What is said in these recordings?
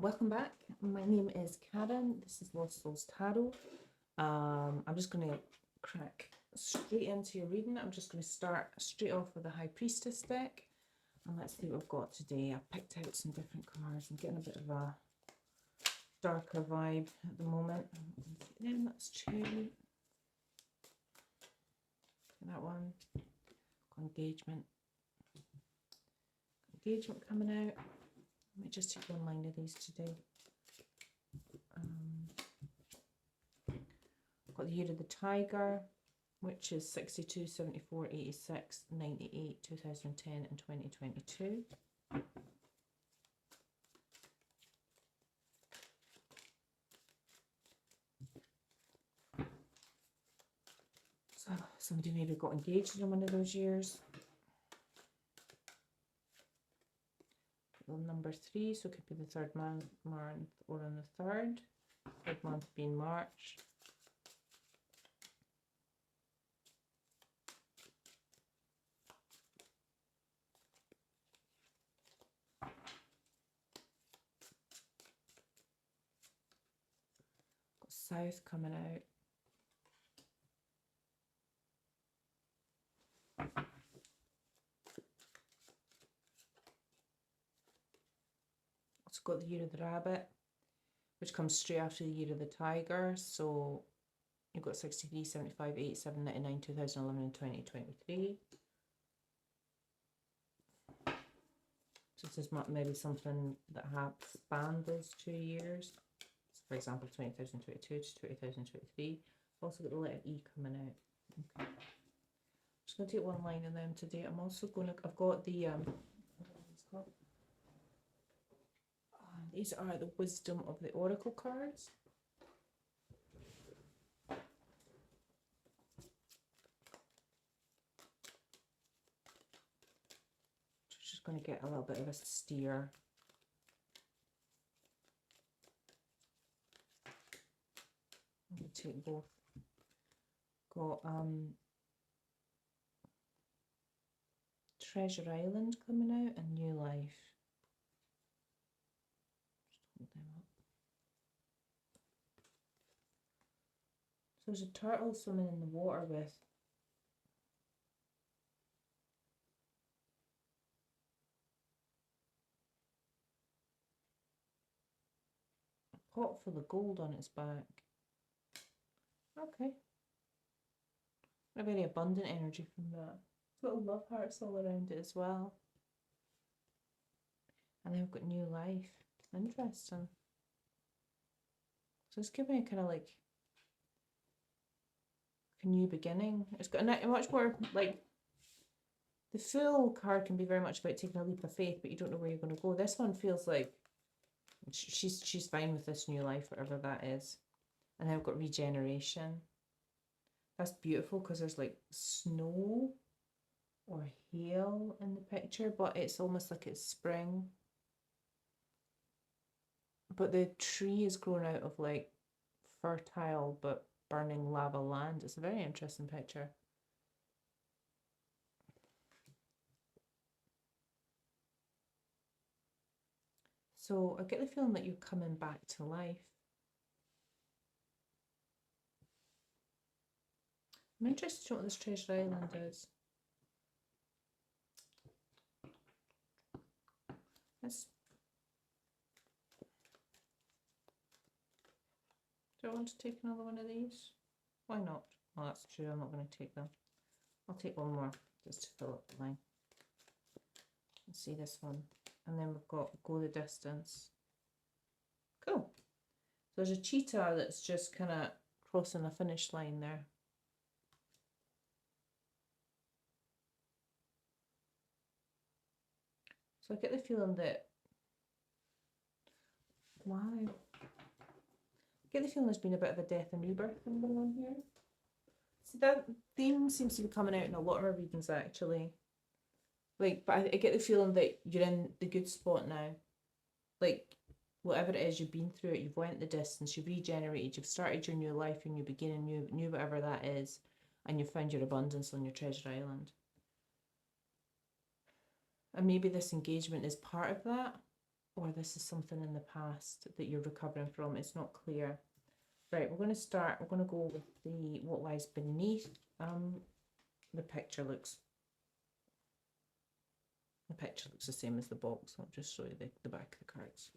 Welcome back. My name is Karen. This is Lost Souls Tarot. I'm just going to crack straight into your reading. I'm just going to start straight off with the High Priestess deck. And let's see what we've got today. I picked out some different cards. I'm getting a bit of a darker vibe at the moment. Then that's two. That one. Engagement. Engagement coming out. Let me just take one line of these today. Got the Year of the Tiger, which is 62, 74, 86, 98, 2010 and 2022. So somebody maybe got engaged in one of those years. Number 3, so it could be the third month or on the third month being March. Got South coming out. It's got the Year of the Rabbit, which comes straight after the Year of the Tiger. So you've got 63, 75, 87, 99, 2011 and 2023. So this is maybe something that has spanned those 2 years. So for example, 2022 to 2023. Also got the letter E coming out. Okay. I'm just going to take one line of them today. I'm also going to, I've got the, these are the Wisdom of the Oracle cards. Just going to get a little bit of a steer. I'm going to take both. Got Treasure Island coming out and New Life. Just hold them up. So there's a turtle swimming in the water with a pot full of gold on its back. Okay. A very abundant energy from that. Little love hearts all around it as well. And then we've got New Life. Interesting. So it's giving me kind of like a new beginning. It's got a much more like, the Fool card can be very much about taking a leap of faith, but you don't know where you're going to go. This one feels like she's fine with this new life, whatever that is. And then I've got Regeneration. That's beautiful because there's like snow or hail in the picture, but it's almost like it's spring. But the tree is grown out of like fertile but burning lava land. It's a very interesting picture. So I get the feeling that you're coming back to life. I'm interested in what this Treasure Island is. Do I want to take another one of these? Why not? Well, that's true. I'm not going to take them. I'll take one more just to fill up the line. Let's see this one. And then we've got Go the Distance. Cool. So there's a cheetah that's just kind of crossing the finish line there. So I get the feeling that, wow, I get the feeling there's been a bit of a death and rebirth thing going on here. See, that theme seems to be coming out in a lot of our readings actually. Like, but I get the feeling that you're in the good spot now. Like, whatever it is, you've been through it, you've went the distance, you've regenerated, you've started your new life, your new beginning, new whatever that is, and you've found your abundance on your treasure island. And maybe this engagement is part of that. or this is something in the past that you're recovering from. It's not clear. Right, we're going to start. We're going to go with the what lies beneath. The picture looks the same as the box. I'll just show you the back of the cards.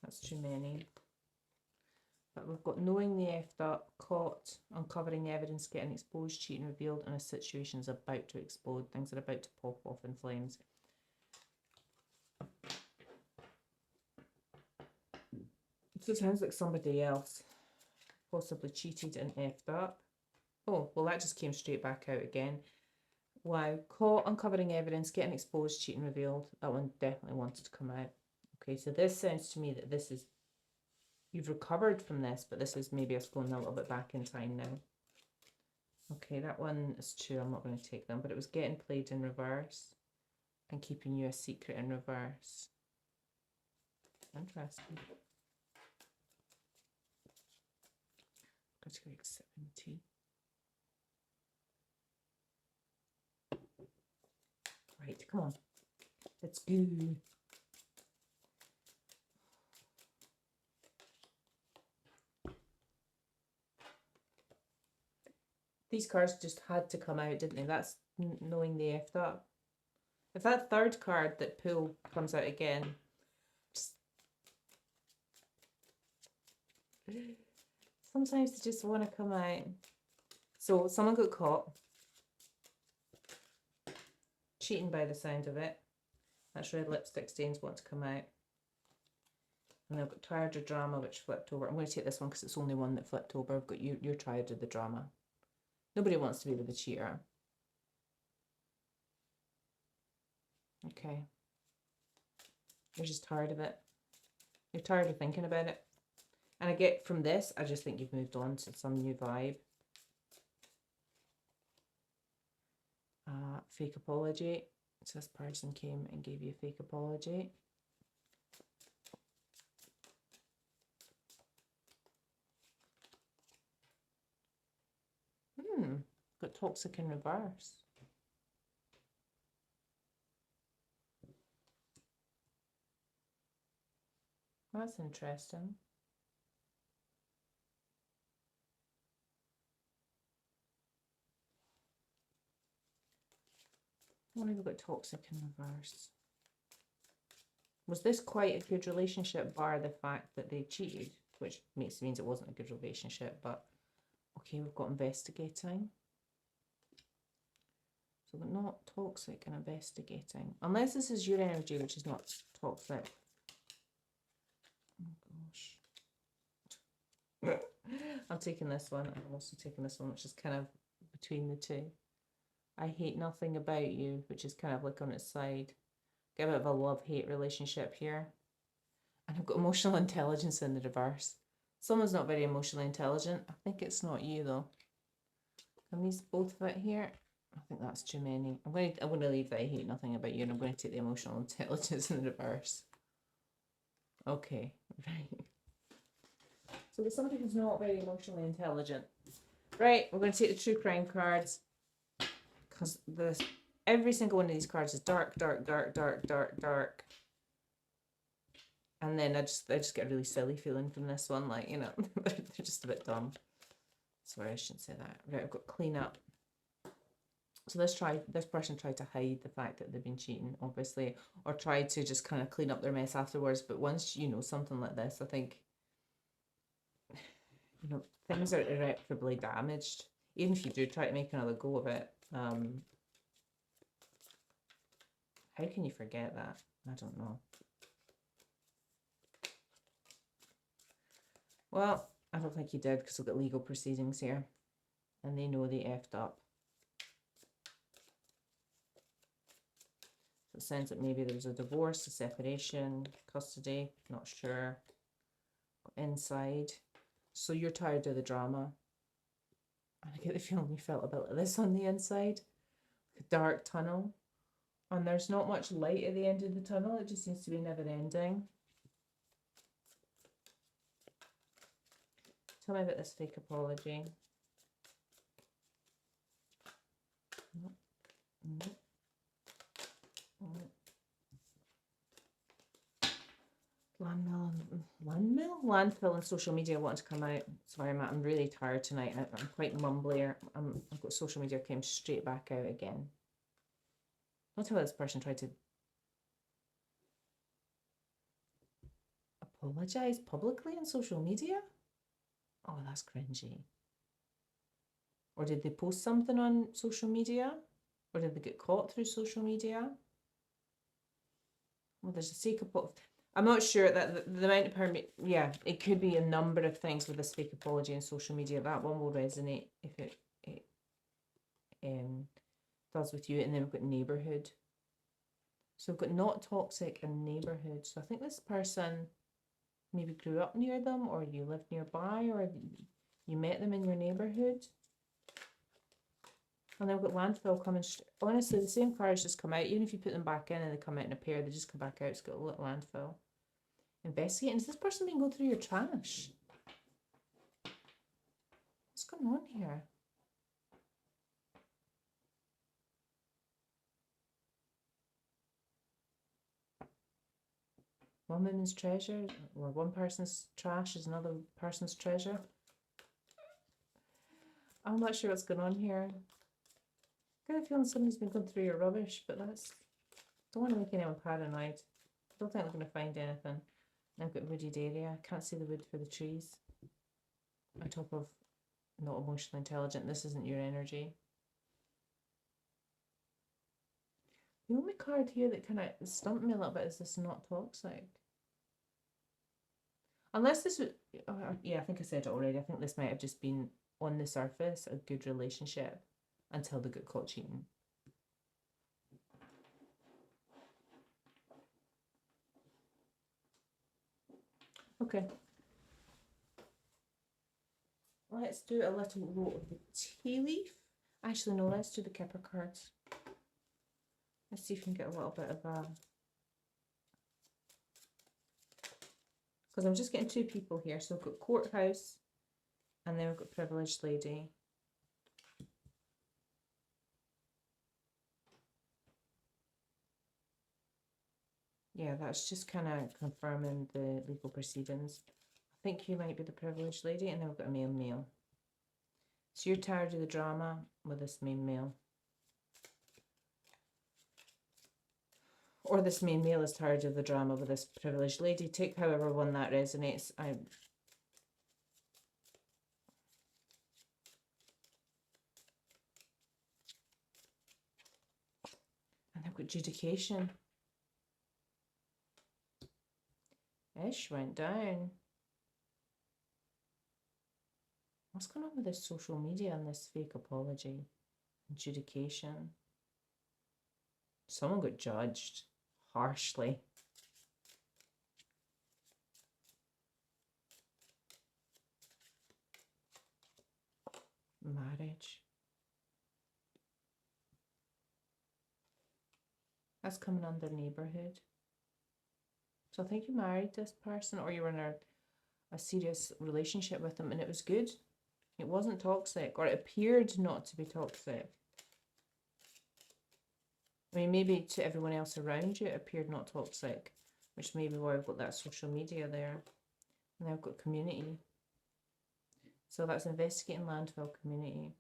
That's too many. But we've got knowing the effed up, caught, uncovering evidence, getting exposed, cheating, revealed, and a situation is about to explode. Things are about to pop off in flames. So it sounds like somebody else possibly cheated and effed up. Oh, well, that just came straight back out again. Wow. Caught, uncovering evidence, getting exposed, cheating, revealed. That one definitely wanted to come out. Okay, so this sounds to me that this is, you've recovered from this, but this is maybe us going a little bit back in time now. Okay, that one is true. I'm not going to take them, but it was getting played in reverse and keeping you a secret in reverse. Interesting. Category 70. Right, come on. Let's go. These cards just had to come out, didn't they? That's knowing they effed up. If that third card that pull comes out again, just... sometimes they just want to come out. So someone got caught. Cheating by the sound of it. That's red lipstick stains want to come out. And I've got tired of drama, which flipped over. I'm going to take this one because it's the only one that flipped over. I've got you're tired of the drama. Nobody wants to be with a cheater. Okay. You're just tired of it. You're tired of thinking about it. And I get from this, I just think you've moved on to some new vibe. Fake apology. So this person came and gave you a fake apology. Got toxic in reverse. That's interesting. What have we got toxic in reverse? Was this quite a good relationship, bar the fact that they cheated, which means it wasn't a good relationship, but okay, we've got investigating. So we're not toxic and investigating. Unless this is your energy, which is not toxic. Oh gosh. I'm taking this one. I'm also taking this one, which is kind of between the two. I hate nothing about you, which is kind of like on its side. Get a bit of a love-hate relationship here. And I've got emotional intelligence in the reverse. Someone's not very emotionally intelligent. I think it's not you though. Can these both fit here? I think that's too many. I'm going to leave that I hate nothing about you, and I'm going to take the emotional intelligence in the reverse. Okay, right. So there's somebody who's not very emotionally intelligent. Right, we're going to take the true crime cards. Because every single one of these cards is dark, dark, dark, dark, dark, dark. And then I just get a really silly feeling from this one, like, you know, they're just a bit dumb. Sorry, I shouldn't say that. Right, I've got clean up. So this person tried to hide the fact that they've been cheating, obviously, or tried to just kind of clean up their mess afterwards. But once you know something like this, I think, you know, things are irreparably damaged. Even if you do try to make another go of it, how can you forget that? I don't know. Well, I don't think you did, because we've got legal proceedings here, and they know they effed up. So it sounds like maybe there was a divorce, a separation, custody, not sure. Inside. So you're tired of the drama. And I get the feeling you felt a bit like this on the inside. Like a dark tunnel. And there's not much light at the end of the tunnel. It just seems to be never ending. Tell me about this fake apology. Nope. Nope. Landfill and social media want to come out. Sorry, Matt, I'm really tired tonight. I'm quite mumbly. I've got social media came straight back out again. Not how this person tried to apologize publicly on social media. Oh, that's cringy. Or did they post something on social media? Or did they get caught through social media? Well, there's a fake apology. I'm not sure that the amount of yeah, it could be a number of things with this fake apology on social media. That one will resonate if it does with you. And then we've got neighborhood. So we've got not toxic and neighborhood. So I think this person maybe grew up near them, or you lived nearby, or you met them in your neighborhood. And then we've got landfill coming. Honestly, the same cards just come out. Even if you put them back in and they come out in a pair, they just come back out. It's got a little landfill. Investigating. Is this person been going through your trash? What's going on here? One woman's treasure, or one person's trash is another person's treasure. I'm not sure what's going on here. I get a feeling somebody's been going through your rubbish, but don't want to make anyone paranoid. I don't think they're going to find anything. I've got wooded area. I can't see the wood for the trees. On top of not emotionally intelligent, this isn't your energy. The only card here that kind of stumped me a little bit is this not toxic. Unless this was, yeah, I think I said it already. I think this might have just been, on the surface, a good relationship until they got caught cheating. Okay. Let's do a little row of the tea leaf. Actually, no, let's do the Kipper cards. Let's see if we can get a little bit of a... Because I'm just getting two people here. So we've got courthouse, and then we've got privileged lady. Yeah, that's just kind of confirming the legal proceedings. I think you might be the privileged lady, and then we've got a male. So you're tired of the drama with this main male. Or this main male is tired of the drama with this privileged lady. Take however one that resonates. And I've got adjudication. Ish went down. What's going on with this social media and this fake apology? Adjudication. Someone got judged harshly. Marriage. That's coming under neighborhood. So I think you married this person, or you were in a serious relationship with them, and it was good. It wasn't toxic, or it appeared not to be toxic. I mean, maybe to everyone else around you, it appeared not toxic, which may be why I've got that social media there. And then I've got community. So that's investigating landfill community.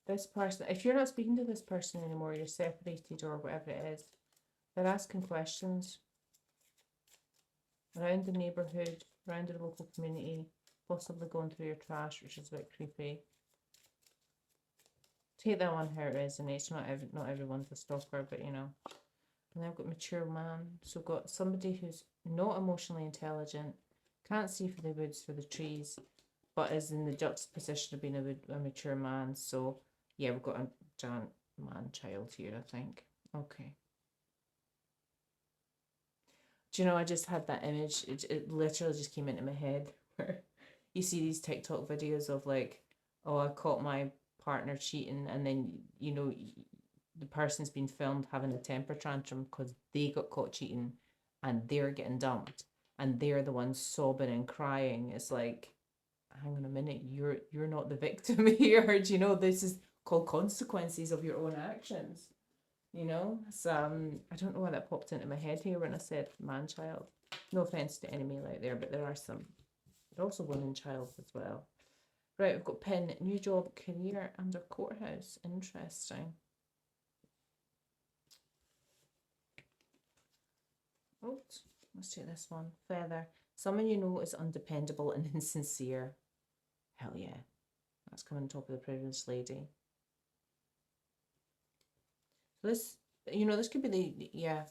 This person, if you're not speaking to this person anymore, you're separated or whatever it is, they're asking questions around the neighbourhood, around the local community, possibly going through your trash, which is a bit creepy. Take that one how it resonates. Not everyone's a stalker, but you know. And then I've got mature man. So I've got somebody who's not emotionally intelligent, can't see for the woods for the trees, but is in the juxtaposition of being a mature man. So yeah, we've got a giant man child here, I think. Okay. Do you know, I just had that image. It literally just came into my head where you see these TikTok videos of like, oh, I caught my partner cheating, and then, you know, the person's been filmed having a temper tantrum because they got caught cheating and they're getting dumped and they're the ones sobbing and crying. It's like, hang on a minute, you're not the victim here. Do you know this is called consequences of your own actions? You know, so I don't know why that popped into my head here when I said man child. No offense to any male out there, but there are some. There are also women child as well. Right, we've got pen, new job, career, under courthouse. Interesting. Oops, let's take this one. Feather. Someone you know is undependable and insincere. Hell yeah. That's coming on top of the privileged lady. This, this could be yeah.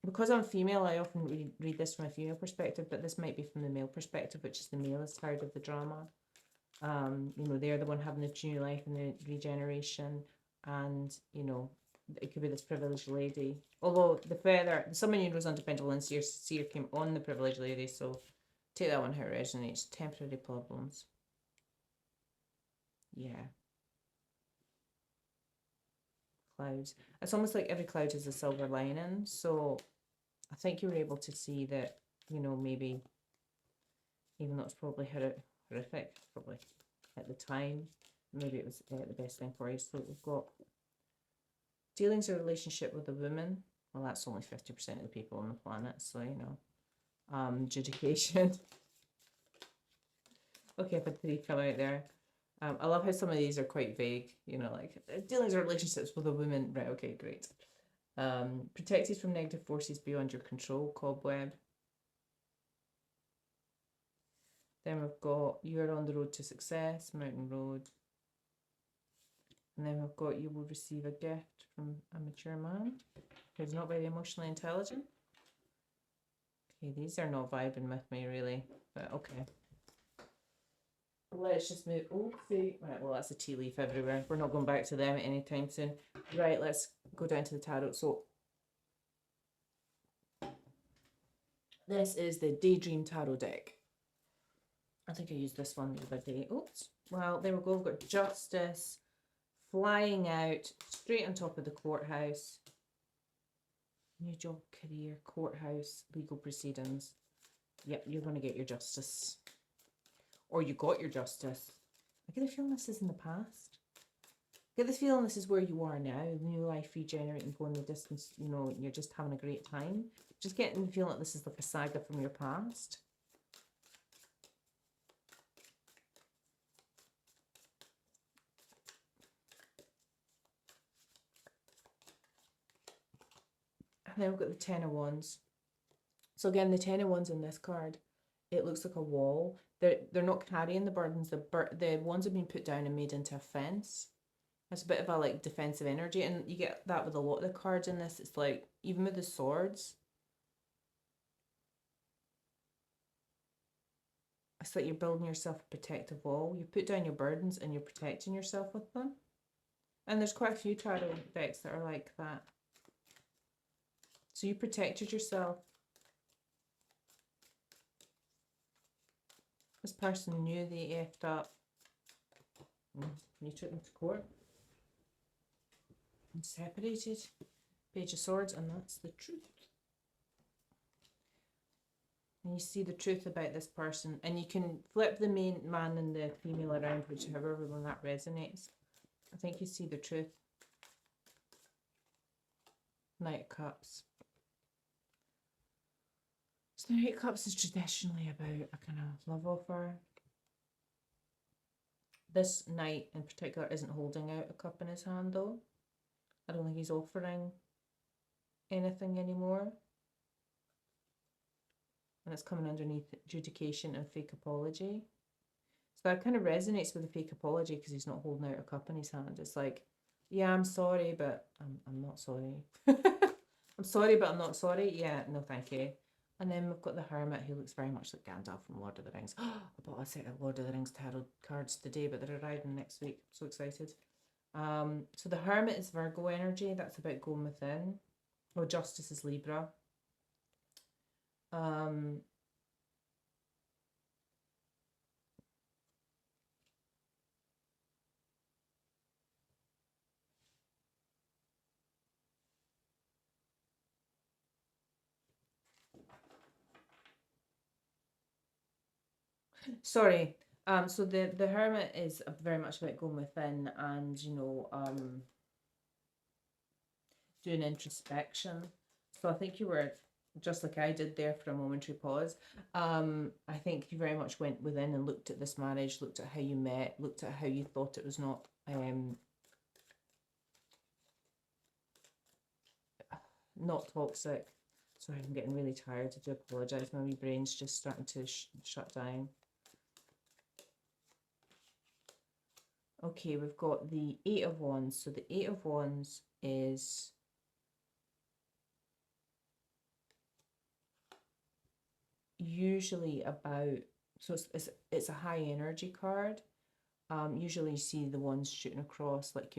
Because I'm female, I often read this from a female perspective, but this might be from the male perspective, which is the male is tired of the drama. They're the one having the new life and the regeneration, and, it could be this privileged lady. Although the feather, someone you know is undependable and seer came on the privileged lady, so take that one how it resonates. Temporary problems. Yeah. Clouds. It's almost like every cloud has a silver lining, so I think you were able to see that, maybe, even though it's probably horrific, probably at the time, maybe it was the best thing for you. So we've got dealings or relationship with a woman. Well, that's only 50% of the people on the planet, so, adjudication. Okay, I've had 3 come out there. I love how some of these are quite vague, like dealings or relationships with a woman. Right, okay, great. Protected from negative forces beyond your control, cobweb. Then we've got you're on the road to success, mountain road. And then we've got you will receive a gift from a mature man who's not very emotionally intelligent. Okay, these are not vibing with me really, but okay. Let's just move. Oh, see. Right, well, that's a tea leaf everywhere. We're not going back to them anytime soon. Right, let's go down to the tarot. So, this is the Daydream Tarot deck. I think I used this one the other day. Oops. Well, there we go. We've got Justice flying out straight on top of the courthouse. New job, career, courthouse, legal proceedings. Yep, you're going to get your justice. Or you got your justice. I get the feeling this is in the past. I get the feeling this is where you are now. New life regenerating, going the distance, you're just having a great time. Just getting the feeling that this is like a saga from your past. And then we've got the Ten of Wands. So again, the Ten of Wands in this card, it looks like a wall. They're not carrying the burdens. The wands have been put down and made into a fence. It's a bit of a like defensive energy, and you get that with a lot of the cards in this. It's like even with the swords, it's like you're building yourself a protective wall. You put down your burdens and you're protecting yourself with them. And there's quite a few tarot decks that are like that. So you protected yourself. This person knew they effed up. You took them to court. And separated. Page of Swords, and that's the truth. And you see the truth about this person. And you can flip the main man and the female around, whichever one that resonates. I think you see the truth. Knight of Cups. So the Knight of Cups is traditionally about a kind of love offer. This knight in particular isn't holding out a cup in his hand though. I don't think he's offering anything anymore. And it's coming underneath adjudication and fake apology. So that kind of resonates with the fake apology because he's not holding out a cup in his hand. It's like, yeah, I'm sorry, but I'm not sorry. I'm sorry, but I'm not sorry. Yeah, no, thank you. And then we've got the Hermit, who looks very much like Gandalf from Lord of the Rings. I bought a set of Lord of the Rings tarot cards today, but they're arriving next week. I'm so excited. So the Hermit is Virgo energy. That's about going within. Oh, Justice is Libra. Sorry. So the hermit is very much about going within and doing introspection. So I think you were just like I did there for a momentary pause. I think you very much went within and looked at this marriage, looked at how you met, looked at how you thought it was not toxic. Sorry, I'm getting really tired. I do apologise. My wee brain's just starting to shut down. Okay, we've got the Eight of Wands. So the Eight of Wands is usually about, so it's a high energy card. Usually you see the ones shooting across, like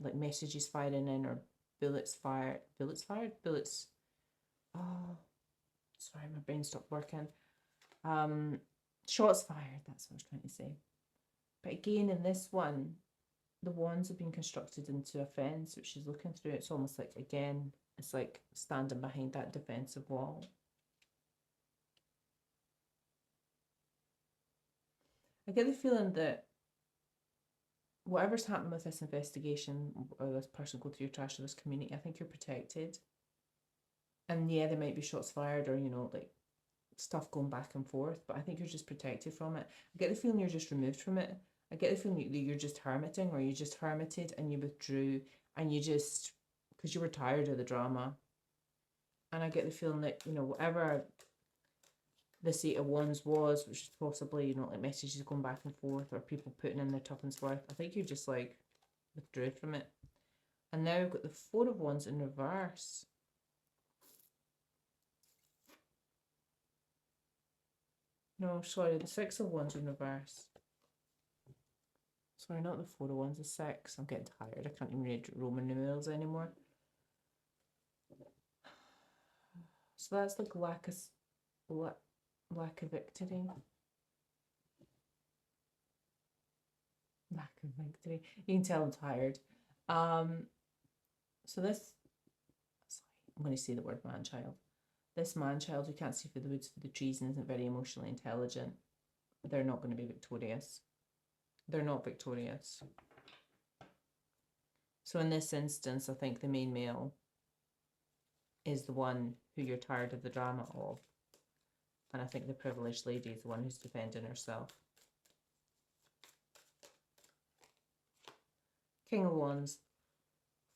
like messages firing in or bullets. Oh, sorry, my brain stopped working. Shots fired. That's what I was trying to say. But again, in this one, the wands have been constructed into a fence, which she's looking through. It's almost like, again, it's like standing behind that defensive wall. I get the feeling that whatever's happened with this investigation or this person go through your trash or this community, I think you're protected. And yeah, there might be shots fired or, like stuff going back and forth, but I think you're just protected from it. I get the feeling you're just removed from it. I get the feeling that you're just hermiting or you just hermited and you withdrew and you just, because you were tired of the drama. And I get the feeling that, whatever this Eight of Wands was, which is possibly, like messages going back and forth or people putting in their tuppence worth, I think you just like withdrew from it. And now we've got the Four of Wands in reverse. No, sorry, the Six of Wands in reverse. Sorry, not the Four of Wands, the Six. I'm getting tired. I can't even read Roman numerals anymore. So that's like lack of victory. Lack of victory. You can tell I'm tired. So this, sorry, I'm going to say the word man-child. This man-child who can't see through the woods for the trees and isn't very emotionally intelligent, they're not going to be victorious. They're not victorious. So in this instance, I think the main male is the one who you're tired of the drama of. And I think the privileged lady is the one who's defending herself. King of Wands.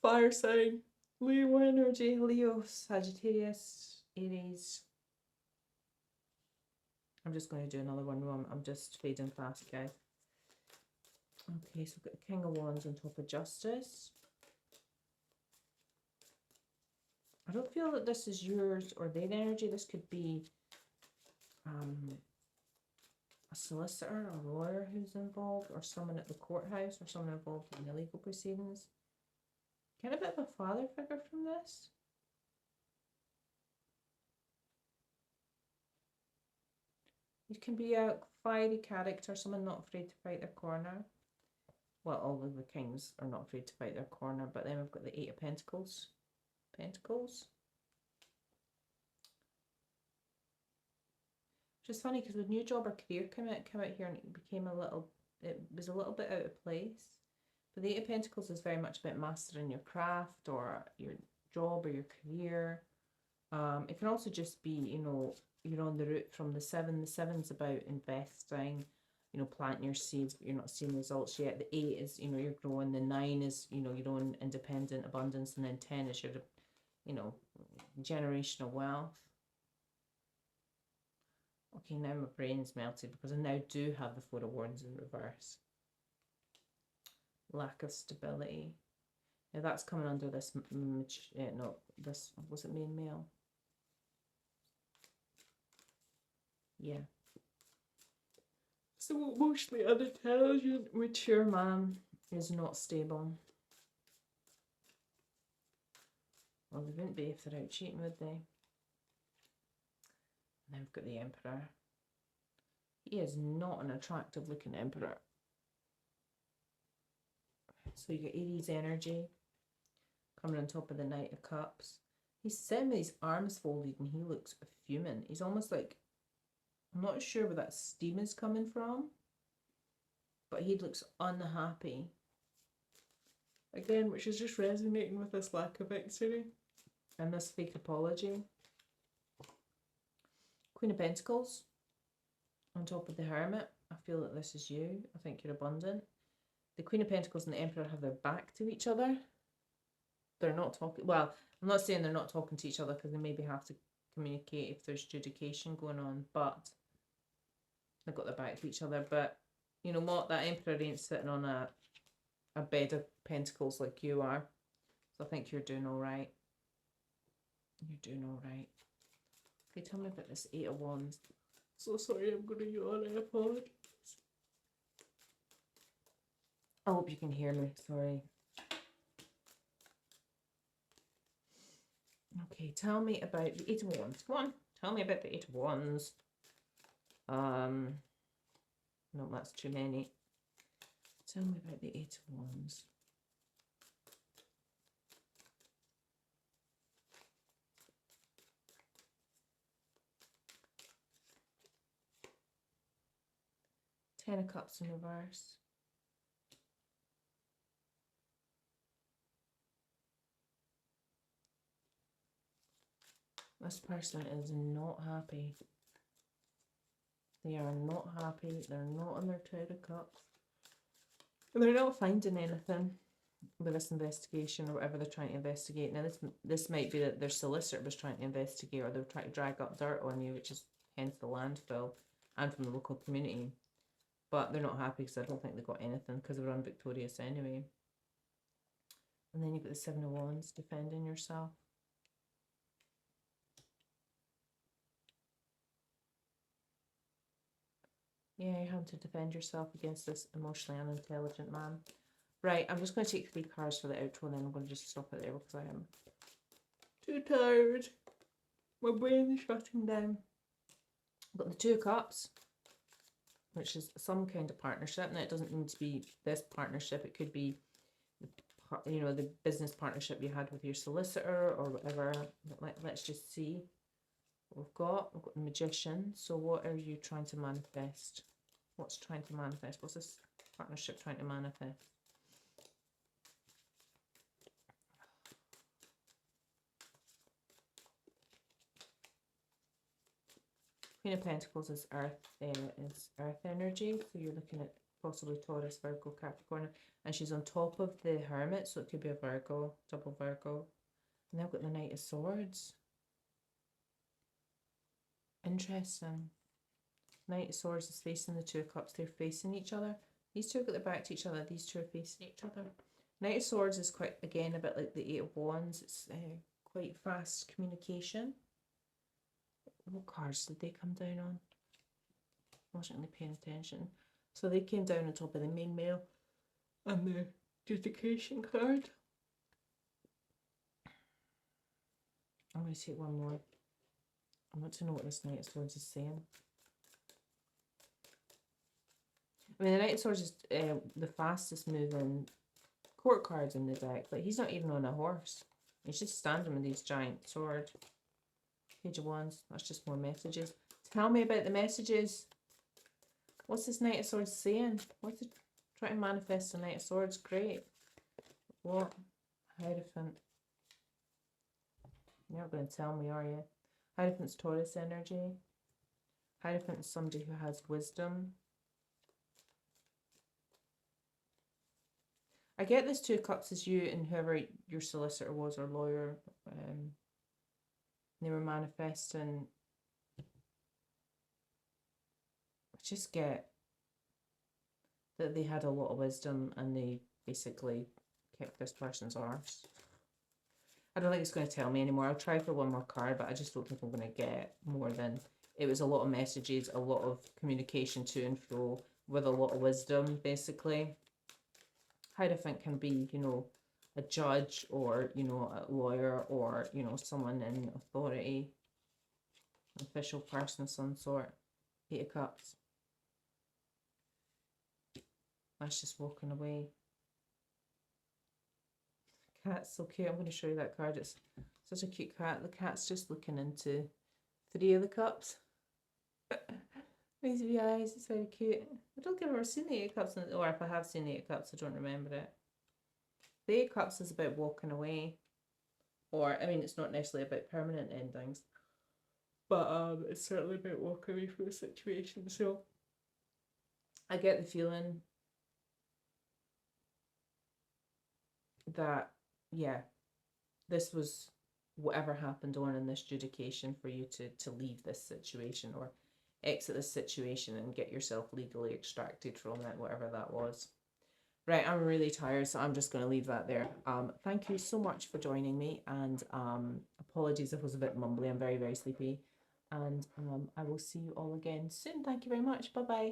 Fire sign. Leo energy. Leo, Sagittarius, Aries. I'm just going to do another one. I'm just fading fast, guys. Okay, so we've got the King of Wands on top of Justice. I don't feel that this is yours or their energy. This could be a solicitor or a lawyer who's involved, or someone at the courthouse, or someone involved in the legal proceedings. Get a bit of a father figure from this. It can be a fiery character, someone not afraid to fight their corner. Well, all of the kings are not afraid to fight their corner, but then we've got the Eight of Pentacles. Which is funny because when new job or career came out here and it became it was a little bit out of place. But the Eight of Pentacles is very much about mastering your craft or your job or your career. It can also just be, you're on the route from the Seven. The Seven's about investing, planting your seeds, but you're not seeing results yet. The Eight is, you're growing. The Nine is, your own independent abundance. And then 10 is your, generational wealth. Okay, now my brain's melted because I now do have the Four of Wands in reverse. Lack of stability. Now that's coming under this, this, was it main male? Yeah. So emotionally unintelligent, mature man is not stable. Well, they wouldn't be if they're out cheating, would they? And then we've got the Emperor. He is not an attractive looking Emperor. So you get Aries energy coming on top of the Knight of Cups. He's sitting with his arms folded and he looks fuming. He's almost like I'm not sure where that steam is coming from, but he looks unhappy. Again, which is just resonating with this lack of victory and this fake apology. Queen of Pentacles on top of the Hermit. I feel that this is you. I think you're abundant. The Queen of Pentacles and the Emperor have their back to each other. They're not talking. Well, I'm not saying they're not talking to each other because they maybe have to communicate if there's adjudication going on, but they've got their back to each other. But you know what? That Emperor ain't sitting on a bed of pentacles like you are. So I think you're doing all right. You're doing all right. Okay, tell me about this Eight of Wands. So sorry, I'm going to yawn. I apologize. I hope you can hear me. Sorry. Okay, tell me about the Eight of Wands. Come on, tell me about the Eight of Wands. No, that's too many. Tell me about the Eight of Wands. Ten of Cups in reverse. This person is not happy. They are not happy. They're not on their Ten of Cups. They're not finding anything with this investigation or whatever they're trying to investigate. Now, this might be that their solicitor was trying to investigate, or they were trying to drag up dirt on you, which is hence the landfill, and from the local community. But they're not happy because I don't think they got anything because they were unvictorious anyway. And then you've got the Seven of Wands, defending yourself. Yeah, you're having to defend yourself against this emotionally unintelligent man. Right, I'm just going to take 3 cards for the outro and then I'm going to just stop it there because I am too tired. My brain is shutting down. I've got the Two of Cups, which is some kind of partnership. Now, it doesn't need to be this partnership. It could be, you know, the business partnership you had with your solicitor or whatever. Let's just see what we've got. We've got the Magician. So what are you trying to manifest? What's trying to manifest? What's this partnership trying to manifest? Queen of Pentacles is earth energy, so you're looking at possibly Taurus, Virgo, Capricorn, and she's on top of the Hermit, so it could be a Virgo, double Virgo. And then I've got the Knight of Swords. Interesting. Knight of Swords is facing the Two of Cups. They're facing each other. These two have got their back to each other. These two are facing each other. Knight of Swords is quite, again, a bit like the Eight of Wands. It's quite fast communication. What cards did they come down on? I wasn't really paying attention. So they came down on top of the main mail and the adjudication card. I'm going to take one more. I want to know what this Knight of Swords is saying. I mean, the Knight of Swords is the fastest moving court cards in the deck. Like, he's not even on a horse. He's just standing with these giant sword. Page of Wands. That's just more messages. Tell me about the messages. What's this Knight of Swords saying? What's it trying to manifest? The Knight of Swords. Great. What? Hierophant. You're not going to tell me, are you? Hierophant's Taurus energy. Hierophant is somebody who has wisdom. I get this Two of Cups as you and whoever your solicitor was or lawyer. They were manifesting. I just get that they had a lot of wisdom and they basically kept this person's arse. I don't think it's going to tell me anymore. I'll try for one more card, but I just don't think I'm going to get more than... It was a lot of messages, a lot of communication to and fro with a lot of wisdom, basically. Hierophant can be, you know, a judge or, you know, a lawyer or, you know, someone in authority, an official person of some sort. Eight of Cups. That's just walking away. Cat's so cute. I'm going to show you that card. It's such a cute cat. The cat's just looking into 3 of the Cups. These wee eyes, it's very cute. I don't think I've ever seen the Eight of Cups, or if I have seen the Eight of Cups, I don't remember it. The Eight of Cups is about walking away, or I mean, it's not necessarily about permanent endings, but it's certainly about walking away from a situation. So I get the feeling that, yeah, this was whatever happened on in this judication for you to leave this situation or exit this situation and get yourself legally extracted from it, whatever that was. Right, I'm really tired, so I'm just going to leave that there. Thank you so much for joining me, and apologies if I was a bit mumbly. I'm very, very sleepy, and I will see you all again soon. Thank you very much. Bye bye.